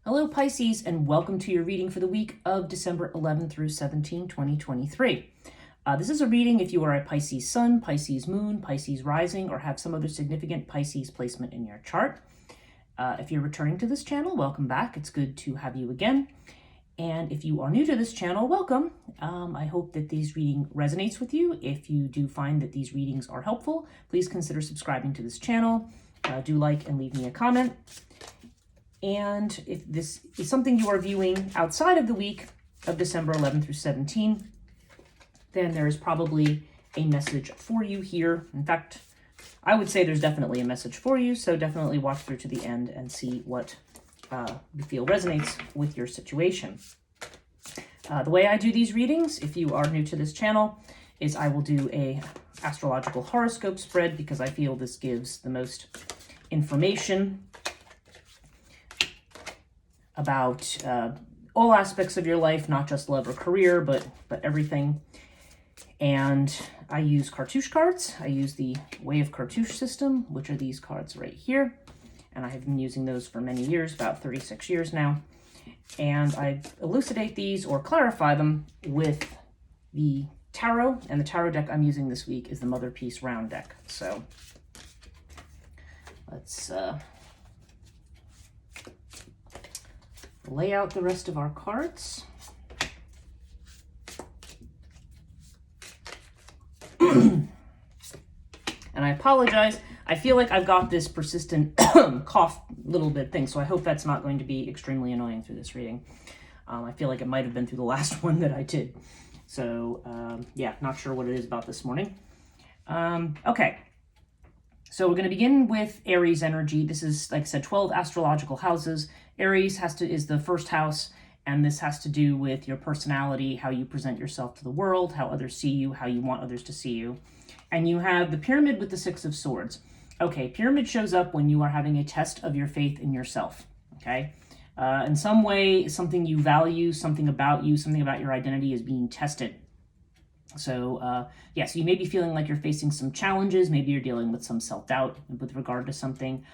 Hello Pisces, and welcome to your reading for the week of December 11 through 17, 2023. This is a reading if you are a Pisces Sun, Pisces Moon, Pisces Rising, or have some other significant Pisces placement in your chart. If you're returning to this channel, welcome back. It's good to have you again. And if you are new to this channel, welcome. I hope that this reading resonates with you. If you do find that these readings are helpful, please consider subscribing to this channel. Do like and leave me a comment. And if this is something you are viewing outside of the week of December 11 through 17, then there is probably a message for you here. In fact, I would say there's definitely a message for you, so definitely watch through to the end and see what you feel resonates with your situation. The way I do these readings, if you are new to this channel, is I will do a astrological horoscope spread because I feel this gives the most information about all aspects of your life, not just love or career, but everything. And I use cartouche cards. I use the Way of Cartouche system, which are these cards right here. And I have been using those for many years, about 36 years now. And I elucidate these or clarify them with the tarot. And the tarot deck I'm using this week is the Mother Peace Round deck. So let's lay out the rest of our cards. And I apologize. I feel like I've got this persistent cough little bit thing, so I hope that's not going to be extremely annoying through this reading. I feel like it might have been through the last one that I did. So, yeah, not sure what it is about this morning. Okay. So we're going to begin with Aries energy. This is, like I said, 12 astrological houses. Aries is the first house, and this has to do with your personality, how you present yourself to the world, how others see you, how you want others to see you. And you have the pyramid with the Six of Swords. Okay, pyramid shows up when you are having a test of your faith in yourself, okay? In some way, something you value, something about you, something about your identity is being tested. So, yes, you may be feeling like you're facing some challenges. Maybe you're dealing with some self-doubt with regard to something.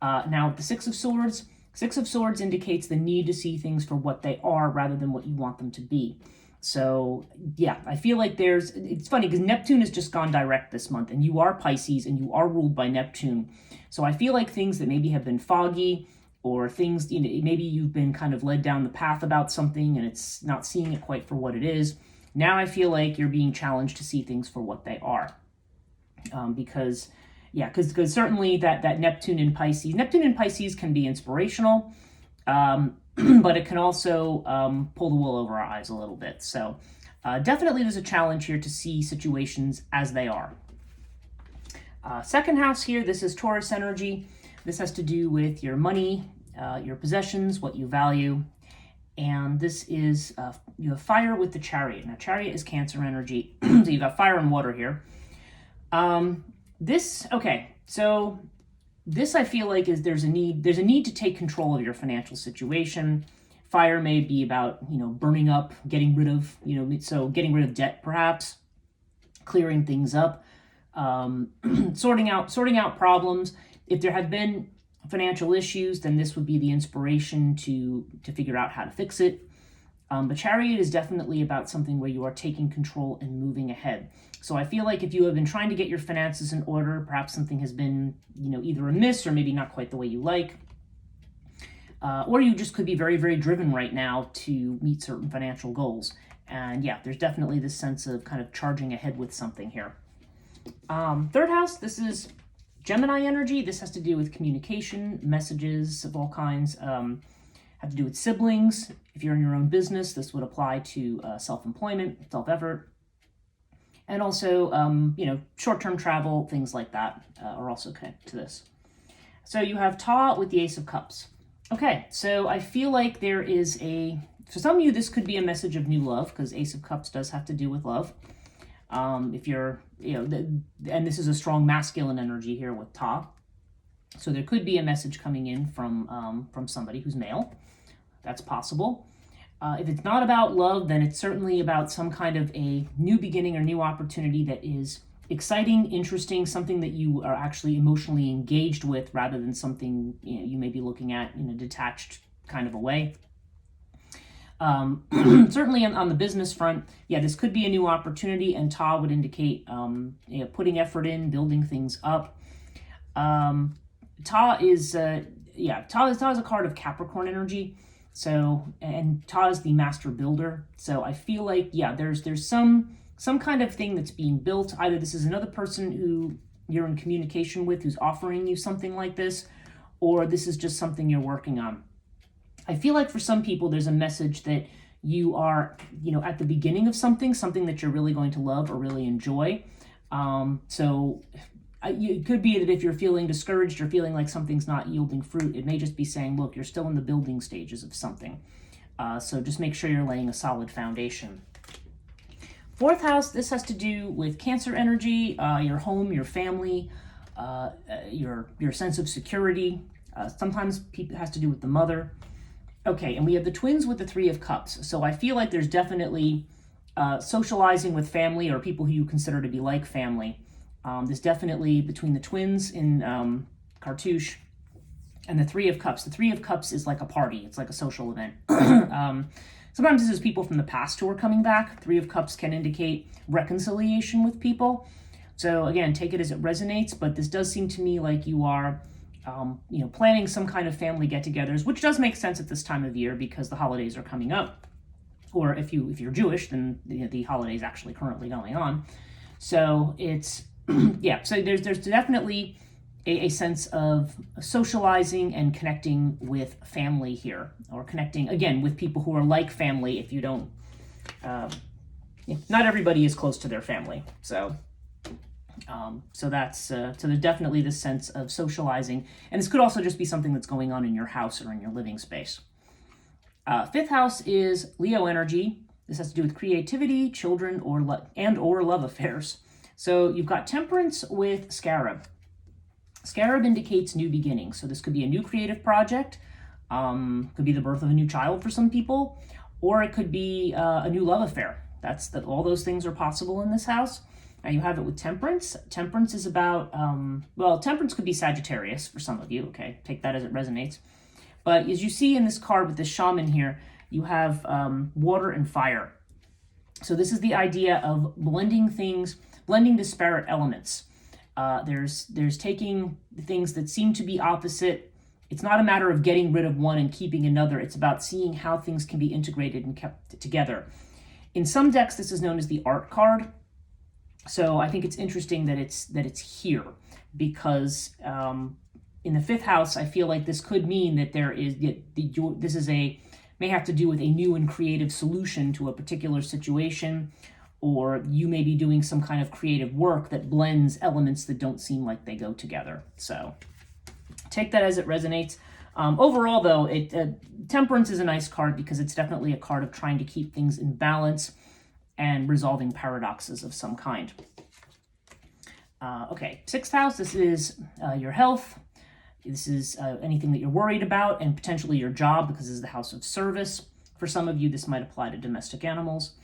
Now, the Six of Swords indicates the need to see things for what they are rather than what you want them to be. So, yeah, I feel like it's funny because Neptune has just gone direct this month, and you are Pisces, and you are ruled by Neptune. So I feel like things that maybe have been foggy, or things, maybe you've been kind of led down the path about something, and it's not seeing it quite for what it is. Now I feel like you're being challenged to see things for what they are. Because certainly that Neptune in Pisces can be inspirational, but it can also pull the wool over our eyes a little bit. So definitely there's a challenge here to see situations as they are. Second house here, this is Taurus energy. This has to do with your money, your possessions, what you value. And this is, you have fire with the Chariot. Now, Chariot is Cancer energy. So you've got fire and water here. This I feel like there's a need to take control of your financial situation. Fire may be about, burning up, getting rid of, getting rid of debt, perhaps, clearing things up, sorting out problems. If there have been financial issues, then this would be the inspiration to figure out how to fix it. But Chariot is definitely about something where you are taking control and moving ahead. So I feel like if you have been trying to get your finances in order, perhaps something has been, either amiss or maybe not quite the way you like. Or you just could be very, very driven right now to meet certain financial goals. And yeah, there's definitely this sense of kind of charging ahead with something here. Third house, this is Gemini energy. This has to do with communication, messages of all kinds, have to do with siblings. If you're in your own business, this would apply to self-employment, self-effort. And also, short-term travel, things like that are also connected to this. So you have Ta with the Ace of Cups. Okay, so I feel like there is for some of you, this could be a message of new love, because Ace of Cups does have to do with love. If you're, and this is a strong masculine energy here with Ta. So there could be a message coming in from somebody who's male. That's possible. If it's not about love, then it's certainly about some kind of a new beginning or new opportunity that is exciting, interesting, something that you are actually emotionally engaged with rather than something you may be looking at in a detached kind of a way. Certainly on the business front, yeah, this could be a new opportunity, and Ta would indicate putting effort in, building things up. Ta is a card of Capricorn energy. So, and Ta is the master builder. So I feel like, yeah, there's some kind of thing that's being built. Either this is another person who you're in communication with who's offering you something like this, or this is just something you're working on. I feel like for some people, there's a message that you are, at the beginning of something that you're really going to love or really enjoy. It could be that if you're feeling discouraged or feeling like something's not yielding fruit, it may just be saying, look, you're still in the building stages of something. So just make sure you're laying a solid foundation. Fourth house, this has to do with Cancer energy, your home, your family, your sense of security. Sometimes it has to do with the mother. Okay, and we have the twins with the Three of Cups. So I feel like there's definitely socializing with family or people who you consider to be like family. There's definitely between the twins in Cartouche and the Three of Cups. The Three of Cups is like a party. It's like a social event. Sometimes this is people from the past who are coming back. Three of Cups can indicate reconciliation with people. So again, take it as it resonates, but this does seem to me like you are planning some kind of family get-togethers, which does make sense at this time of year because the holidays are coming up. Or if you're Jewish, then the holiday is actually currently going on. So it's so there's definitely a sense of socializing and connecting with family here, or connecting again with people who are like family. If you don't, not everybody is close to their family, so that's there's definitely this sense of socializing, and this could also just be something that's going on in your house or in your living space. Fifth house is Leo energy. This has to do with creativity, children, or love affairs. So you've got Temperance with Scarab. Scarab indicates new beginnings. So this could be a new creative project, could be the birth of a new child for some people, or it could be a new love affair. All those things are possible in this house. Now you have it with Temperance. Temperance is about, Temperance could be Sagittarius for some of you. Okay, take that as it resonates. But as you see in this card with the shaman here, you have water and fire. So this is the idea of blending disparate elements. There's taking things that seem to be opposite. It's not a matter of getting rid of one and keeping another. It's about seeing how things can be integrated and kept together. In some decks, this is known as the art card. So I think it's interesting that it's here because in the fifth house, I feel like this could mean that may have to do with a new and creative solution to a particular situation, or you may be doing some kind of creative work that blends elements that don't seem like they go together. So take that as it resonates. Overall, though, Temperance is a nice card because it's definitely a card of trying to keep things in balance and resolving paradoxes of some kind. Okay, sixth house, this is your health. This is anything that you're worried about, and potentially your job, because this is the house of service. For some of you, this might apply to domestic animals.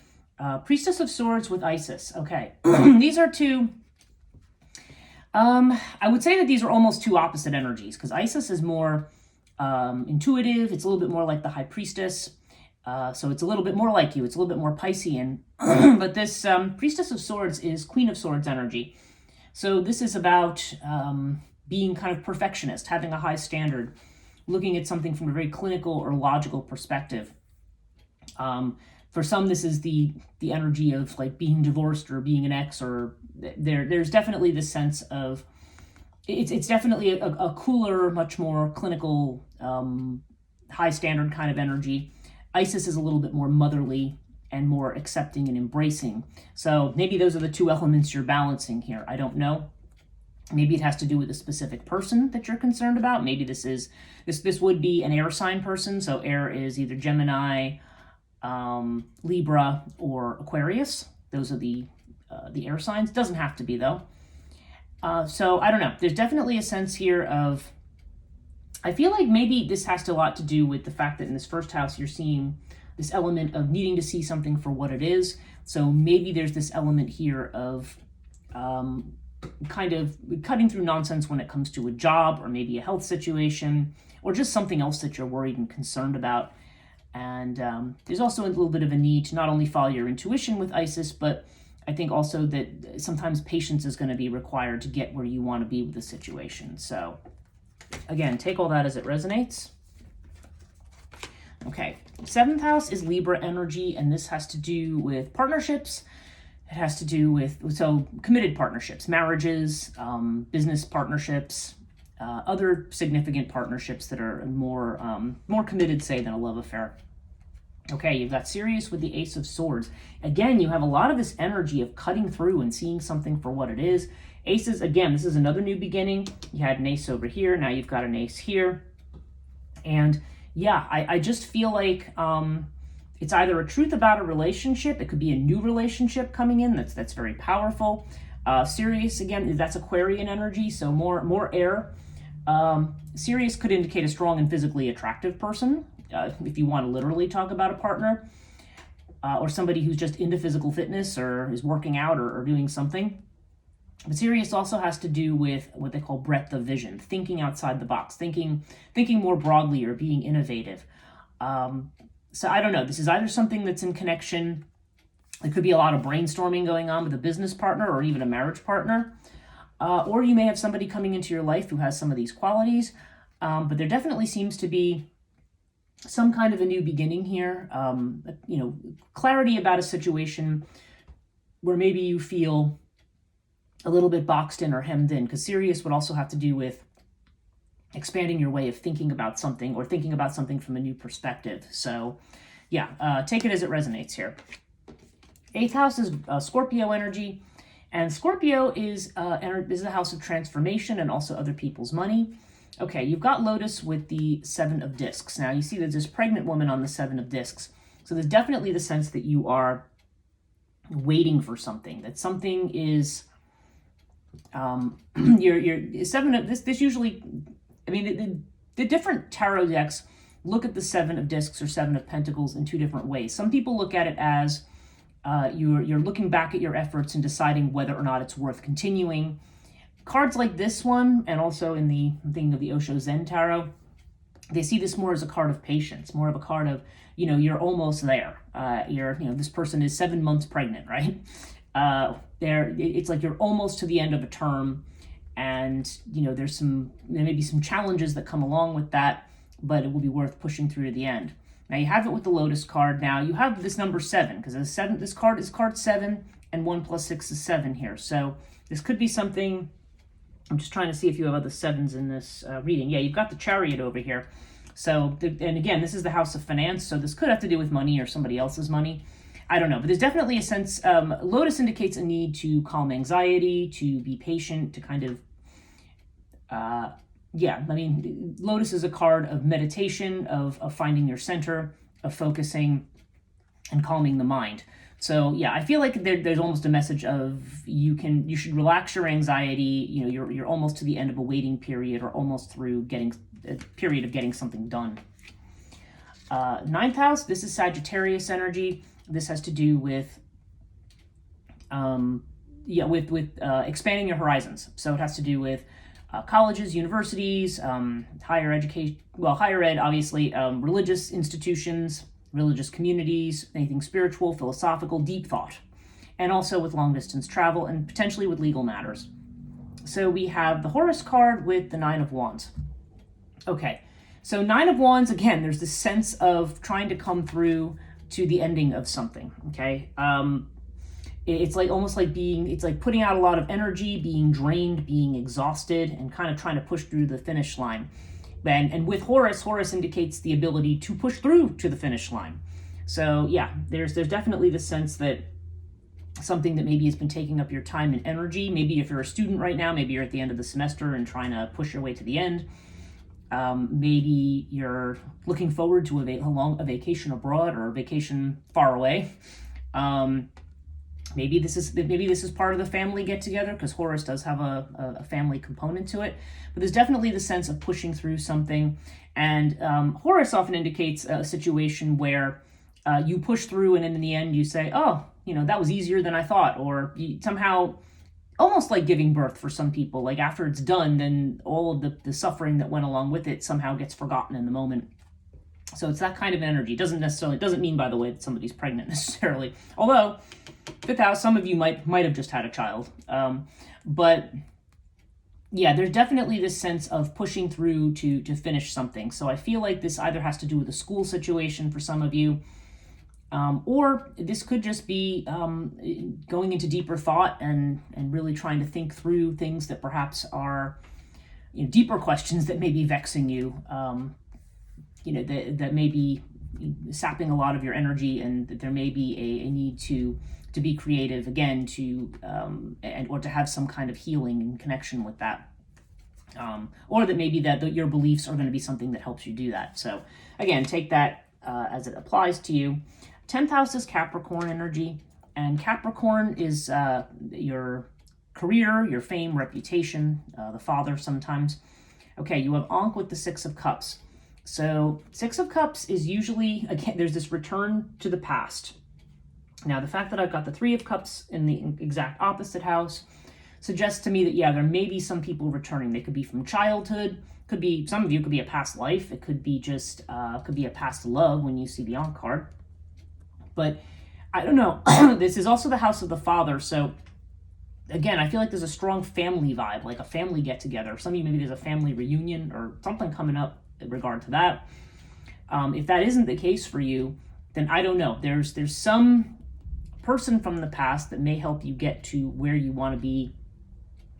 Priestess of Swords with Isis. Okay, these are two. I would say that these are almost two opposite energies, because Isis is more intuitive. It's a little bit more like the High Priestess. So it's a little bit more like you. It's a little bit more Piscean. But this Priestess of Swords is Queen of Swords energy. So this is about being kind of perfectionist, having a high standard, looking at something from a very clinical or logical perspective. For some, this is the energy of like being divorced or being an ex, or there's definitely this sense of it's definitely a cooler, much more clinical, high standard kind of energy. Isis is a little bit more motherly and more accepting and embracing. So maybe those are the two elements you're balancing here. I don't know. Maybe it has to do with a specific person that you're concerned about. Maybe this would be an air sign person. So air is either Gemini, Libra, or Aquarius. Those are the air signs. Doesn't have to be though. So I don't know. There's definitely a sense here of, I feel like maybe this has a lot to do with the fact that in this first house, you're seeing this element of needing to see something for what it is. So maybe there's this element here of kind of cutting through nonsense when it comes to a job or maybe a health situation, or just something else that you're worried and concerned about. And there's also a little bit of a need to not only follow your intuition with Isis, but I think also that sometimes patience is going to be required to get where you want to be with the situation. So again, take all that as it resonates. Okay, 7th house is Libra energy, and this has to do with partnerships. It has to do with, so committed partnerships, marriages, business partnerships, other significant partnerships that are more committed, say, than a love affair. Okay, you've got Sirius with the Ace of Swords. Again, you have a lot of this energy of cutting through and seeing something for what it is. Aces, again, this is another new beginning. You had an ace over here, now you've got an ace here. And yeah, I just feel like it's either a truth about a relationship, it could be a new relationship coming in that's very powerful. Sirius, again, that's Aquarian energy, so more air. Sirius could indicate a strong and physically attractive person, if you want to literally talk about a partner, or somebody who's just into physical fitness or is working out or doing something. But Sirius also has to do with what they call breadth of vision, thinking outside the box, thinking more broadly or being innovative. So I don't know, this is either something that's in connection, it could be a lot of brainstorming going on with a business partner or even a marriage partner, or you may have somebody coming into your life who has some of these qualities, but there definitely seems to be some kind of a new beginning here, clarity about a situation where maybe you feel a little bit boxed in or hemmed in, because Sirius would also have to do with expanding your way of thinking about something or thinking about something from a new perspective. So yeah, take it as it resonates here. 8th house is Scorpio energy, and Scorpio is the house of transformation and also other people's money. Okay, you've got Lotus with the 7 of discs. Now you see there's this pregnant woman on the 7 of discs. So there's definitely the sense that you are waiting for something, that something is, your 7 of this usually, I mean, the different tarot decks look at the 7 of discs or 7 of pentacles in two different ways. Some people look at it as you're looking back at your efforts and deciding whether or not it's worth continuing. Cards like this one, and also in the thing of the Osho Zen Tarot, they see this more as a card of patience, more of a card of, you're almost there. This person is 7 months pregnant, right? It's like you're almost to the end of a term, and there may be some challenges that come along with that, but it will be worth pushing through to the end. Now you have it with the Lotus card. Now you have this number 7, because this card is card 7, and 1 plus 6 is 7 here. So this could be something. I'm just trying to see if you have other 7s in this reading. Yeah, you've got the Chariot over here. So, and again, this is the house of finance, so this could have to do with money or somebody else's money. I don't know, but there's definitely a sense, Lotus indicates a need to calm anxiety, to be patient, to kind of, Lotus is a card of meditation, of finding your center, of focusing and calming the mind. So yeah, I feel like there's almost a message of you should relax your anxiety. You're almost to the end of a waiting period, or almost through getting a period of getting something done. 9th house, this is Sagittarius energy. This has to do with expanding your horizons. So it has to do with colleges, universities, higher education, higher ed, obviously, religious institutions, religious communities, anything spiritual, philosophical, deep thought, and also with long distance travel and potentially with legal matters. So we have the Horus card with the 9 of Wands. Okay, so 9 of Wands, again, there's this sense of trying to come through to the ending of something, okay? It's like almost like it's like putting out a lot of energy, being drained, being exhausted, and kind of trying to push through the finish line. And with Horus indicates the ability to push through to the finish line. So yeah, there's definitely the sense that something that maybe has been taking up your time and energy. Maybe if you're a student right now, maybe you're at the end of the semester and trying to push your way to the end. Maybe you're looking forward to a vacation abroad or a vacation far away. Maybe this is part of the family get together, because Horus does have a family component to it. But there's definitely the sense of pushing through something. And Horus often indicates a situation where you push through and in the end you say, oh, that was easier than I thought. Or somehow almost like giving birth for some people. Like after it's done, then all of the suffering that went along with it somehow gets forgotten in the moment. So it's that kind of energy. It doesn't mean, by the way, that somebody's pregnant necessarily. Although, fifth house, some of you might have just had a child. But yeah, there's definitely this sense of pushing through to finish something. So I feel like this either has to do with a school situation for some of you, or this could just be going into deeper thought and really trying to think through things that perhaps are, deeper questions that may be vexing you. That may be sapping a lot of your energy, and that there may be a need to be creative again, or to have some kind of healing and connection with that, or that maybe that your beliefs are going to be something that helps you do that. So again, take that as it applies to you. 10th house is Capricorn energy, and Capricorn is your career, your fame, reputation, the father sometimes. Okay, you have Ankh with the 6 of Cups. So 6 of Cups is usually, again, there's this return to the past. Now, the fact that I've got the 3 of Cups in the exact opposite house suggests to me that, yeah, there may be some people returning. They could be from childhood. Could be, some of you could be a past life. It could be just, could be a past love when you see the Ankh card. But I don't know. This is also the house of the father. So again, I feel like there's a strong family vibe, like a family get together. Some of you, maybe there's a family reunion or something coming up in regard to that. If that isn't the case for you, then I don't know. There's some person from the past that may help you get to where you want to be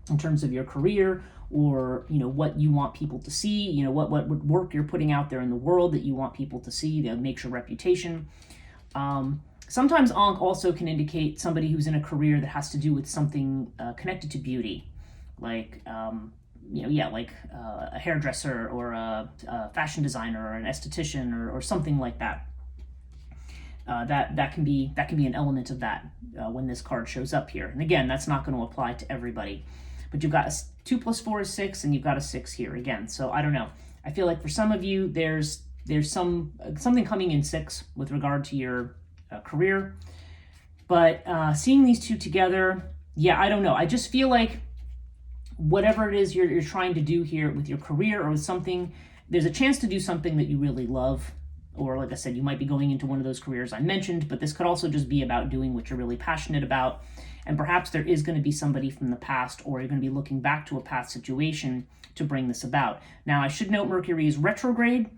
in terms of your career, or what you want people to see, what work you're putting out there in the world that you want people to see that makes your reputation. Sometimes Ankh also can indicate somebody who's in a career that has to do with something connected to beauty, like a hairdresser or a fashion designer or an esthetician or something like that. That can be an element of that when this card shows up here. And again, that's not going to apply to everybody. But you've got 2 + 4 is 6, and you've got a 6 here again. So I don't know. I feel like for some of you, there's something coming in 6 with regard to your career. But seeing these two together, yeah, I don't know. I just feel like whatever it is you're trying to do here with your career or with something, there's a chance to do something that you really love. Or like I said, you might be going into one of those careers I mentioned, but this could also just be about doing what you're really passionate about. And perhaps there is going to be somebody from the past, or you're going to be looking back to a past situation to bring this about. Now, I should note Mercury is retrograde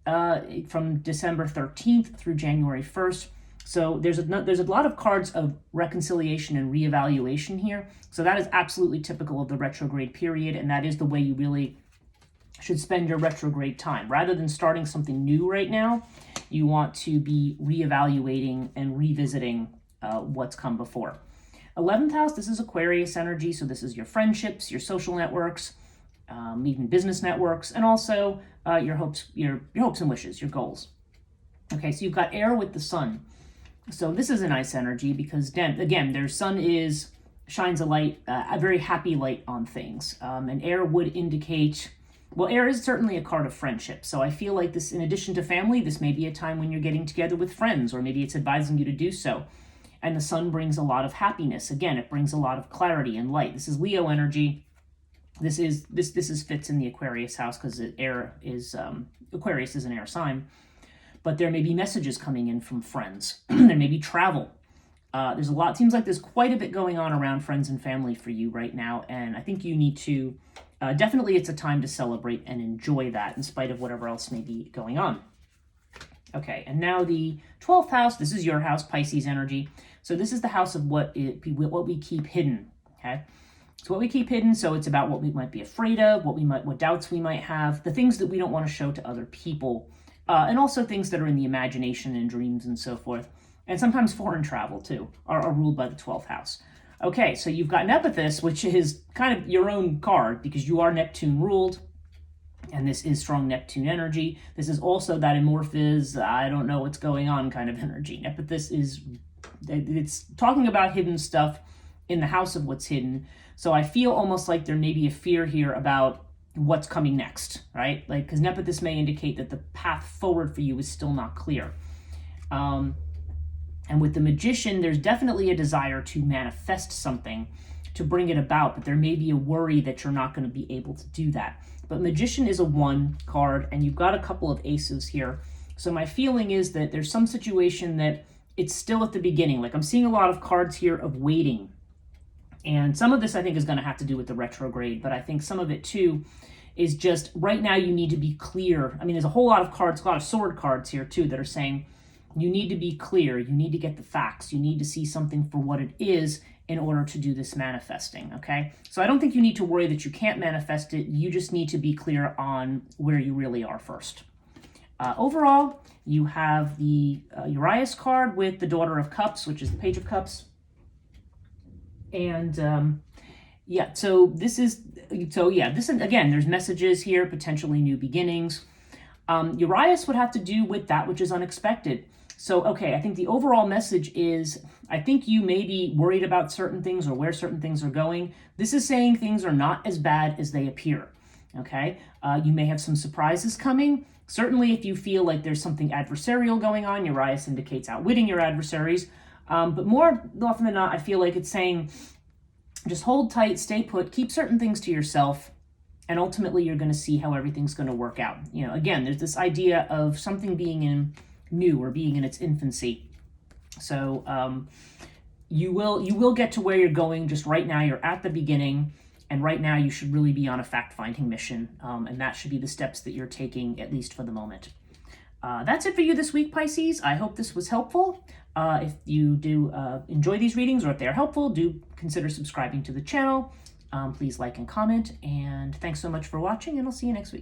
from December 13th through January 1st. So there's a lot of cards of reconciliation and reevaluation here. So that is absolutely typical of the retrograde period, and that is the way you really should spend your retrograde time. Rather than starting something new right now, you want to be reevaluating and revisiting what's come before. 11th house, this is Aquarius energy, so this is your friendships, your social networks, even business networks, and also your hopes and wishes, your goals. Okay, so you've got air with the sun. So this is a nice energy because, again, their sun shines a light, a very happy light on things. And air would indicate, well, air is certainly a card of friendship. So I feel like this, in addition to family, this may be a time when you're getting together with friends, or maybe it's advising you to do so. And the sun brings a lot of happiness. Again, it brings a lot of clarity and light. This is Leo energy. This fits in the Aquarius house because Aquarius is an air sign. But there may be messages coming in from friends. There may be travel. There's a lot. Seems like there's quite a bit going on around friends and family for you right now, and I think you need to. Definitely, it's a time to celebrate and enjoy that, in spite of whatever else may be going on. Okay, and now the 12th house. This is your house, Pisces energy. So this is the house of what we keep hidden. Okay, so what we keep hidden. So it's about what we might be afraid of, what doubts we might have, the things that we don't want to show to other people. And also things that are in the imagination and dreams and so forth. And sometimes foreign travel, too, are ruled by the 12th house. Okay, so you've got Nepenthes, which is kind of your own card because you are Neptune ruled. And this is strong Neptune energy. This is also that amorphous, I don't know what's going on kind of energy. Nepenthes it's talking about hidden stuff in the house of what's hidden. So I feel almost like there may be a fear here about what's coming next, right? Like, because Nepenthes may indicate that the path forward for you is still not clear. And with the Magician, there's definitely a desire to manifest something. to bring it about, but there may be a worry that you're not going to be able to do that. But Magician is a 1 card, and you've got a couple of aces here. So my feeling is that there's some situation that it's still at the beginning. Like I'm seeing a lot of cards here of waiting. And some of this I think is going to have to do with the retrograde, but I think some of it too is just right now you need to be clear. I mean, there's a whole lot of cards, a lot of sword cards here too that are saying you need to be clear. You need to get the facts. You need to see something for what it is in order to do this manifesting, okay? So I don't think you need to worry that you can't manifest it. You just need to be clear on where you really are first. Overall, you have the Urias card with the Daughter of Cups, which is the Page of Cups. And yeah, this again, there's messages here, potentially new beginnings. Urias would have to do with that which is unexpected. So, okay, I think the overall message is, I think you may be worried about certain things or where certain things are going. This is saying things are not as bad as they appear, okay? You may have some surprises coming. Certainly, if you feel like there's something adversarial going on, Urias indicates outwitting your adversaries. But more often than not, I feel like it's saying, just hold tight, stay put, keep certain things to yourself, and ultimately you're going to see how everything's going to work out. You know, again, there's this idea of something being new or being in its infancy. So you will get to where you're going. Just right now, you're at the beginning, and right now you should really be on a fact-finding mission, and that should be the steps that you're taking, at least for the moment. That's it for you this week, Pisces. I hope this was helpful. If you do enjoy these readings, or if they're helpful, do consider subscribing to the channel. Please like and comment, and thanks so much for watching, and I'll see you next week.